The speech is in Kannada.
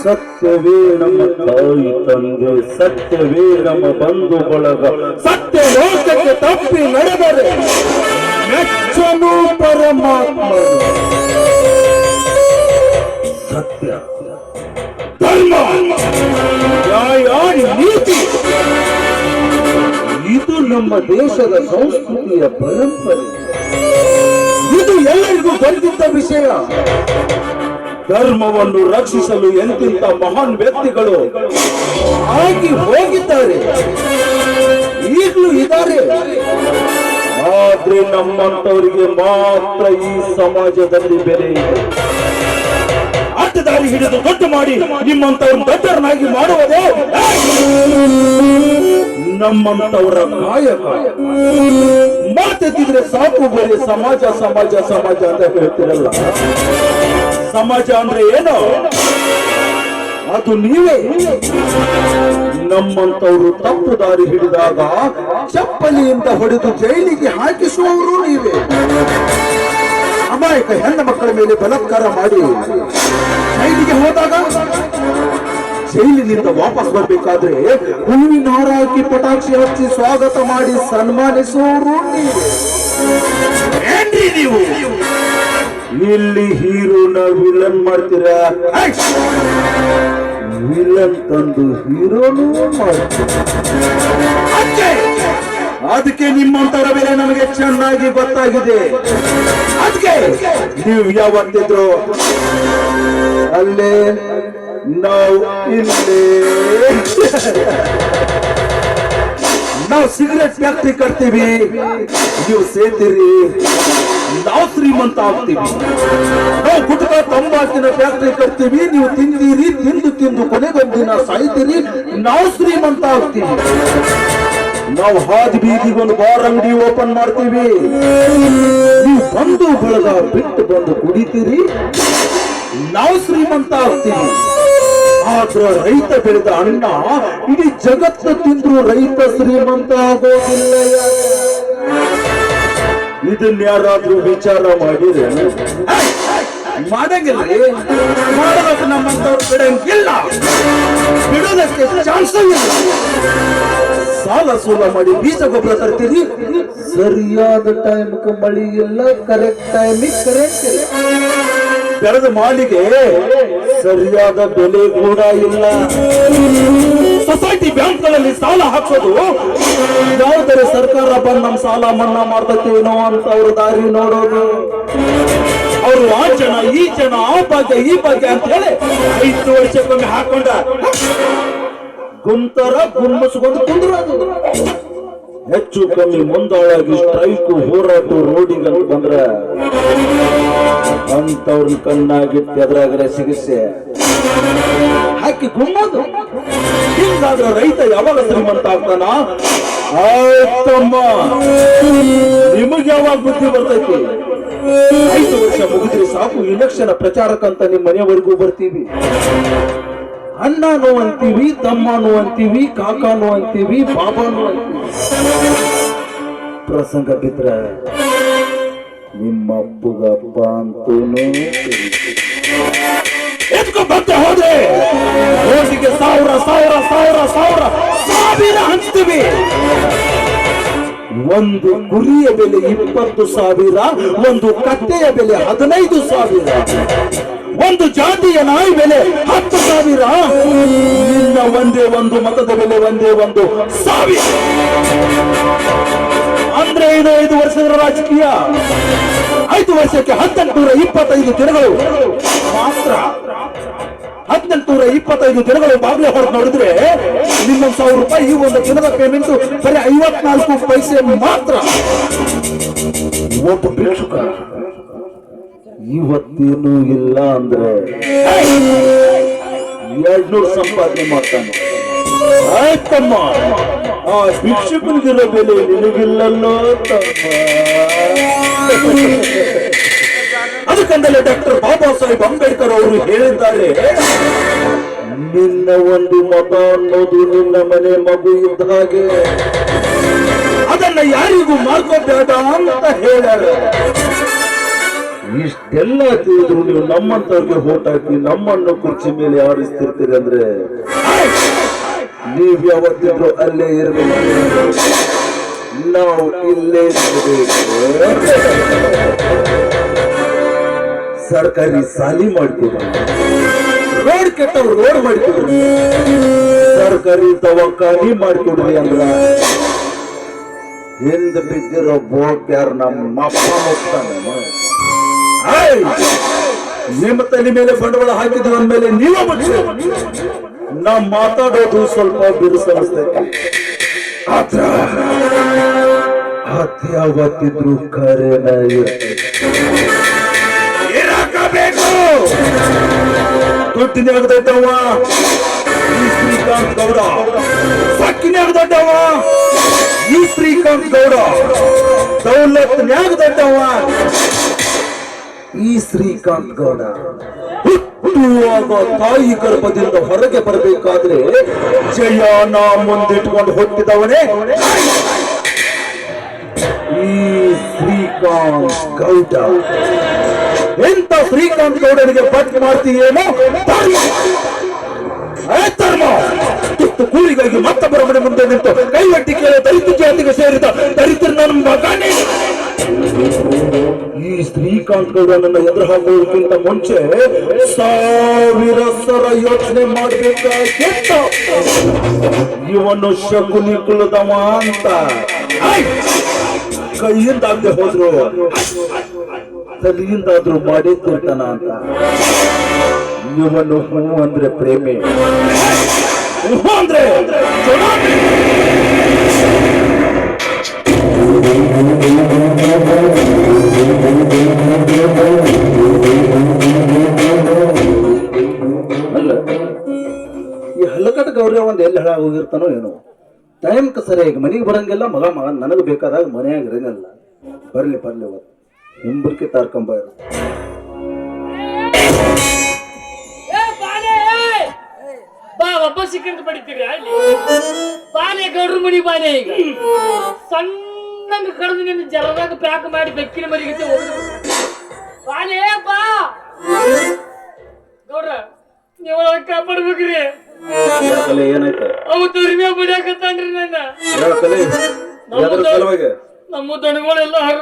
ಸತ್ಯವೇ ನಮ್ಮ ತಾಯಿ ತಂದೆ, ಸತ್ಯವೇ ನಮ್ಮ ಬಂಧು ಬಳಗ, ಸತ್ಯ ಲೋಕಕ್ಕೆ ತಪ್ಪಿ ನಡೆದರೆ ಮೆಚ್ಚನು ಪರಮಾತ್ಮ. ಸತ್ಯ, ಧರ್ಮ, ನ್ಯಾಯ, ನೀತಿ ಇದು ನಮ್ಮ ದೇಶದ ಸಂಸ್ಕೃತಿಯ ಪರಂಪರೆ. ಇದು ಎಲ್ಲರಿಗೂ ಗೊತ್ತಿದ್ದ ವಿಷಯ. ಧರ್ಮವನ್ನು ರಕ್ಷಿಸಲು ಎಂತಿಂತ ಮಹಾನ್ ವ್ಯಕ್ತಿಗಳು ಆಗಿ ಹೋಗಿದ್ದಾರೆ, ಈಗಲೂ ಇದ್ದಾರೆ. ಆದ್ರೆ ನಮ್ಮಂತವರಿಗೆ ಮಾತ್ರ ಈ ಸಮಾಜದಲ್ಲಿ ಬೆಲೆ ಇದೆ. ಅಡ್ಡದಾರಿ ಹಿಡಿದು ದೊಡ್ಡ ಮಾಡಿ ನಿಮ್ಮಂತವ್ರ ದೊಡ್ಡರನ್ನಾಗಿ ಮಾಡುವುದೇ ನಮ್ಮಂತವರ ಕಾಯಕ. ಮಾತೆತ್ತಿದ್ರೆ ಸಾಕು, ಬರೀ ಸಮಾಜ ಸಮಾಜ ಸಮಾಜ ಅಂತ ಹೇಳ್ತಿರಲ್ಲ. ಸಮಾಜ ಅಂದ್ರೆ ಏನು? ಅದು ನೀವೇ. ನಮ್ಮಂತವರು ತಪ್ಪು ದಾರಿ ಹಿಡಿದಾಗ ಚಪ್ಪಲಿಯಿಂದ ಹೊಡೆದು ಜೈಲಿಗೆ ಹಾಕಿಸುವವರು ನೀವೇ. ಅಮಾಯಕ ಹೆಣ್ಣು ಮಕ್ಕಳ ಮೇಲೆ ಬಲಾತ್ಕಾರ ಮಾಡಿ ಜೈಲಿಗೆ ಹೋದಾಗ ಜೈಲಿನಿಂದ ವಾಪಸ್ ಬರ್ಬೇಕಾದ್ರೆ ಹೂವಿನ ಹಾರ ಹಾಕಿ ಪಟಾಕ್ಷಿ ಹಚ್ಚಿ ಸ್ವಾಗತ ಮಾಡಿ ಸನ್ಮಾನಿಸುವವರು ಏನ್ರಿ ನೀವು? ಇಲ್ಲಿ ಹೀರೋನ ವಿಲನ್ ಮಾಡ್ತೀರಾ, ವಿಲನ್ ತಂದು ಹೀರೋನು ಮಾಡ್ತೀರಾ. ಅದಕ್ಕೆ ನಿಮ್ಮಂತರ ಬೆಲೆ ನಮಗೆ ಚೆನ್ನಾಗಿ ಗೊತ್ತಾಗಿದೆ. ಅದಕ್ಕೆ ನೀವು ಯಾವತ್ತಿದ್ರು ಅಲ್ಲೇ ನಾವು ಇಲ್ಲೇ. ನಾವು ಸಿಗರೆಟ್ ಫ್ಯಾಕ್ಟ್ರಿ ಕಟ್ತೀವಿ, ನೀವು ಸೇರ್ತೀರಿ, ನಾವು ಶ್ರೀಮಂತ ಆಗ್ತೀವಿ. ನಾವು ಗುಟ್ಕ ತಂಬಾಕಿನ ಫ್ಯಾಕ್ಟ್ರಿ ಕಟ್ತೀವಿ, ನೀವು ತಿಂತೀರಿ, ತಿಂದು ತಿಂದು ಕೊನೆಗೊಂದಿನ ಸಾಯ್ತೀರಿ, ನಾವು ಶ್ರೀಮಂತ ಆಗ್ತೀವಿ. ನಾವು ಹಾದಿ ಬೀದಿಗೆ ಒಂದು ಬಾರ್ ಅಂಗಡಿ ಓಪನ್ ಮಾಡ್ತೀವಿ, ನೀವು ಬಂದು ಬಳಗ ಬಿಟ್ಟು ಬಂದು ಕುಡಿತೀರಿ, ನಾವು ಶ್ರೀಮಂತ ಆಗ್ತೀವಿ. ಆದ್ರ ರೈತ ಬೆಳೆದ ಅಣ್ಣ ಇಡೀ ಜಗತ್ತು ತಿಂದ್ರು ರೈತ ಶ್ರೀಮಂತ ಆಗೋದಿಲ್ಲ. ಇದನ್ನ ಯಾರಾದ್ರೂ ವಿಚಾರ ಮಾಡಿದ್ರೆ ಮಾಡಂಗಿಲ್ಲ. ಮಾಡೋದಕ್ಕೆ ನಮ್ಮಂತವ್ರು ಬಿಡಂಗಿಲ್ಲ, ಬಿಡೋದಕ್ಕೆ ಚಾನ್ಸ್ ಇಲ್ಲ. ಸಾಲ ಸೂಲ ಮಾಡಿ ಬೀಜ ಗೊಬ್ಬರ ತರ್ತೀರಿ, ಸರಿಯಾದ ಟೈಮ್ಗೆ ಮಳಿ ಇಲ್ಲ, ಕರೆಕ್ಟ್ ಟೈಮಿಗೆ ಕರೆಕ್ಟ್ ಇಲ್ಲ. ಬೆಳೆದ ಮಾಲಿಗೆ ಸರಿಯಾದ ಬೆಲೆ ಕೂಡ ಇಲ್ಲ. ಸೊಸೈಟಿ ಬ್ಯಾಂಕ್ಗಳಲ್ಲಿ ಸಾಲ ಹಾಕೋದು ಯಾವುದರೆ ಸರ್ಕಾರ ಬಂದು ನಮ್ಮ ಸಾಲ ಮನ್ನಾ ಮಾಡ್ತೇನೋ ಅಂತ ಅವ್ರ ದಾರಿ ನೋಡೋದು. ಅವರು ಆ ಜನ ಈ ಜನ ಆ ಭಾಗ್ಯ ಈ ಭಾಗ್ಯ ಅಂತ ಹೇಳಿ 5 ವರ್ಷಕ್ಕೊಮ್ಮೆ ಹಾಕೊಂಡ ಗುಂತರ ಗುಮ್ಮಸ್ಕೊಂಡು ಕುಂದ್ರೋದು. ಹೆಚ್ಚು ಕಮ್ಮಿ ಮುಂದಾಳಾಗಿ ಸ್ಟ್ರೈಕ್ ಹೋರಾಟ ರೋಡಿಗೆ ಅಂತ ಬಂದ್ರ ಅಂತವ್ರನ್ನ ಕಣ್ಣಾಗಿಟ್ಟು ಎದುರಾಗರೆ ಸಿಗಿಸೆ ಹಾಕಿ ಗುಮ್ಮದು. ಹಿಂಗಾದ್ರೆ ರೈತ ಯಾವಾಗ ಶ್ರೀಮಂತ ಆಗ್ತಾನ? ಆಯ್ತಮ್ಮ, ನಿಮಗೆ ಯಾವಾಗ ಬುದ್ಧಿ ಬರ್ತೈತಿ? 5 ವರ್ಷ ಮುಗಿದ್ರೆ ಸಾಕು, ಇಲೆಕ್ಷನ್ ಪ್ರಚಾರಕ್ಕಂತ ನಿಮ್ಮ ಮನೆಯವರೆಗೂ ಬರ್ತೀವಿ. ಅಣ್ಣನೂ ಅಂತೀವಿ, ತಮ್ಮನೂ ಅಂತೀವಿ, ಕಾಕಾನು ಅಂತೀವಿ, ಬಾಬಾನು ಅಂತೀವಿ. ಪ್ರಸಂಗ ಬಿದ್ರ ನಿಮ್ಮ ಅಪ್ಪುಗಪ್ಪ ಅಂತೂನು ಎತ್ಕೊಂಡ್ಬಂತ ಹೋದ್ರೆ ರೋಟಿಗೆ 1000 ಹಂಚ್ತೀವಿ. ಒಂದು ಕುರಿಯ ಬೆಲೆ 20,000, ಒಂದು ಕತ್ತೆಯ ಬೆಲೆ 15,000, ಒಂದು ಜಾತಿಯ ನಾಯಿ ಬೆಲೆ 10,000. ನಿನ್ನ ಒಂದೇ ಒಂದು, ಮತದ ಬೆಲೆ ಒಂದೇ ಒಂದು, ಸಾವಿರ. ಅಂದ್ರೆ ಇದು 5 ವರ್ಷದ ರಾಜಕೀಯ. 5 ವರ್ಷಕ್ಕೆ 1825 ದಿನಗಳು ಮಾತ್ರ. 1825 ದಿನಗಳು ಬಾಗ್ಲೆ ಹೊಡೆದು ನೋಡಿದ್ರೆ ಇನ್ನೊಂದು 1000 ರೂಪಾಯಿ. ಈ ಒಂದು ದಿನದ ಪೇಮೆಂಟ್ ಬರೀ 54 ಪೈಸೆ ಮಾತ್ರ. ಒಬ್ಬ ಭಿಕ್ಷುಕ ಇವತ್ತೇನು ಇಲ್ಲ ಅಂದ್ರೆ 200 ಸಂಪಾದನೆ ಮಾಡ್ತಾನೆ. ಆಯ್ತಮ್ಮ, ಆ ಭಿಕ್ಷುಕನಿಗಿರೋ ಬೆಲೆ ನಿನಗಿಲ್ಲಲ್ಲೋ ತಮ್ಮ. ಅದಕ್ಕಂದಲೇ ಡಾಕ್ಟರ್ ಬಾಬಾ ಸಾಹೇಬ್ ಅಂಬೇಡ್ಕರ್ ಅವರು ಹೇಳಿದ್ದಾರೆ, ನಿನ್ನ ಒಂದು ಮತ ಅನ್ನೋದು ನಿನ್ನ ಮನೆ ಮಗು ಇದ್ದ ಹಾಗೆ, ಅದನ್ನ ಯಾರಿಗೂ ಮಾಡ್ಕೋಬೇಡ ಅಂತ ಹೇಳ್ಯಾರ. ಇಷ್ಟೆಲ್ಲ ತಿಳಿದ್ರು ನೀವು ನಮ್ಮಂತವ್ರಿಗೆ ಹೋಟ್ ಹಾಕಿ ನಮ್ಮನ್ನು ಕುರ್ಚಿ ಮೇಲೆ ಆರಿಸ್ತಿರ್ತೀರಿ ಅಂದ್ರೆ ನೀವ್ ಯಾವತ್ತಿದ್ರು ಅಲ್ಲೇ ಇರಬೇಕು, ನಾವು ಇಲ್ಲೇ ಇರಬೇಕು. ಸರ್ಕಾರಿ ಸಾಲಿ ಮಾಡ್ತೀವಿ, ರೋಡ್ ಕೆಟ್ಟವ್ರು ರೋಡ್ ಮಾಡ್ತೀವಿ, ಸರ್ಕಾರಿ ದವಾಖಾನಿ ಮಾಡ್ಕೊಡ್ರಿ ಅಂದ್ರ ಹಿಂದ್ ಬಿದ್ದಿರೋ ಬೋಕ್ ಯಾರು ನಮ್ಮ ಅಪ್ಪ ಹೋಗ್ತಾನೆ. ನಿಮ್ಮ ತಲೆ ಮೇಲೆ ಬಂಡವಾಳ ಹಾಕಿದ್ವಿ ಅಂದ್ಮೇಲೆ ನೀವೇ ಮುಚ್ಚಿ. ನಾವು ಮಾತಾಡೋದು ಸ್ವಲ್ಪ ಬಿರುಸನಿಸ್ತೈತಿ, ಯಾವತ್ತಿದ್ರು ಕರೆನ ಇರಬೇಕು. ದುಡ್ಡಿನ್ಯಾಗ ದೊಡ್ಡವ ಈ ಶ್ರೀಕಾಂತ್ ಗೌಡ, ಸಕ್ಕಿನ್ಯಾಗ ದೊಡ್ಡವ ಈ ಶ್ರೀಕಾಂತ್ ಗೌಡ, ದೌಲತ್ನ್ಯಾಗ ದೊಡ್ಡವ ಈ ಶ್ರೀಕಾಂತ್ ಗೌಡ. ಹುಟ್ಟುವಾಗ ತಾಯಿ ಗರ್ಭದಿಂದ ಹೊರಗೆ ಬರಬೇಕಾದ್ರೆ ಜಯನ ಮುಂದಿಟ್ಕೊಂಡು ಹುಟ್ಟಿದವನೇ ಈ ಶ್ರೀಕಾಂತ್ ಗೌಡ. ಎಂತ ಶ್ರೀಕಾಂತ್ ಗೌಡನಿಗೆ ಪಟ್ ಮಾಡ್ತೀಯೇನೋ ಕೂಲಿಗಾಗಿ ಮತ್ತೊಬ್ಬರ ಮನೆ ಮುಂದೆ ನಿಂತು ಕೈವಟ್ಟಿ ಕೇಳ ದಲಿತ ಜಾತಿಗೆ ಸೇರಿದ ದಲಿತರ ನನ್ನ ಮಗನೇ. ಈ ಶ್ರೀಕಾಂತ್ ಗೌಡನನ್ನು ಎದುರು ಹಾಕುವುದಕ್ಕಿಂತ ಮುಂಚೆ 1000 ಸಲ ಯೋಚನೆ ಮಾಡಬೇಕಾಗಿತ್ತ. ಇವನು ಶಕುನಿ ಕುಲದವ ಅಂತ ಕೈಯಿಂದಾಗದೆ ಹೋದ್ರು ತಲೆಯಿಂದಾದ್ರೂ ಮಾಡಿರ್ತಾನ ಅಂತ. ಇವನು ಹೂ ಅಂದ್ರೆ ಪ್ರೇಮೆ, ಹೂ ಅಂದ್ರೆ ಅಲ್ಲ. ಈ ಹಲ್ಲಕಟ್ಟ ಗೌರಿ ಒಂದ್ ಎಲ್ಲಿ ಹಾಳಾಗೋಗಿರ್ತಾನೋ ಏನೋ. ಟೈಮ್ಗೆ ಸರಿಯಾಗಿ ಮನೆಗೆ ಬರಂಗಿಲ್ಲ. ಮಗ ನನಗೆ ಬೇಕಾದಾಗ ಮನೆಯಾಗ ಇರಂಗಿಲ್ಲ. ಬರ್ಲಿ ಅವತ್ತು ಹಿಂಬರ್ಕಿ ತಾರ್ಕೊಂಬ ಒಬ್ಬ ಸಿಕ್ಕಂತ ಪಡಿತೀರಿ ಅಲ್ಲಿ ಬಾನೆ ಗೌಡ್ರ ಮನಿ ಬಾನೆ. ಈಗ ಸಣ್ಣಂಗ ಕಡ್ದು ನಿನ್ನ ಜಲದಾಗ ಪ್ಯಾಕ್ ಮಾಡಿ ಬೆಕ್ಕಿನ ಮರಿಗತ್ತೆ ಹೋಗುದು ಬಾನೆ. ಬಾ ಗೌಡ್ರ, ನೀವು ಕಾಪಾಡ್ಬೇಕ್ರಿ. ಏನಾಯ್ತು? ಅವು ದುರ್ಮ್ಯ ಬಡಿಯಾಕತ್ತಾನ್ರಿ ನನ್ನ. ನಮ್ಮ ದನಗಳೆಲ್ಲ